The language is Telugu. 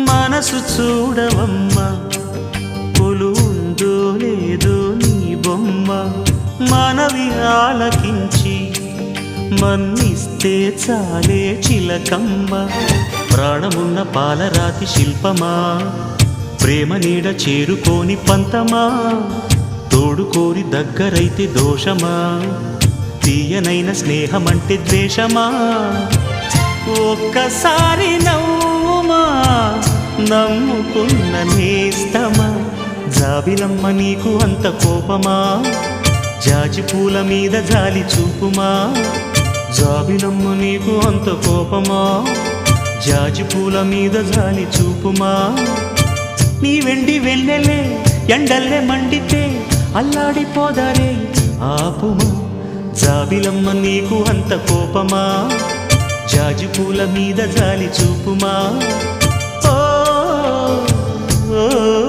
మనసు చూడవమ్మా కొలువుందో లేదో నీ బొమ్మ మనవి ఆలకించి మన్నిస్తే చాలే చిలకమ్మ ప్రాణమున్న పాలరాతి శిల్పమా ప్రేమ నీడ చేరుకోని పంతమా తోడుకోరి దగ్గరైతే దోషమా తీయనైన స్నేహమంటే ద్వేషమా ఒక్కసారి నవ్వుమా నమ్ముకున్న నేస్తమా జాబిలమ్మ నీకు అంత కోపమా జాజి పూల మీద జాలి చూపుమా జాబిలమ్మ నీకు అంత కోపమా జాజి పూల మీద జాలి చూపుమా నీ వెండి వెళ్ళలే ఎండల్లే మండితే అల్లాడిపోదారే ఆపుమా జాబిలమ్మ నీకు అంత కోపమా జాజి పూల మీద జాలి చూపుమా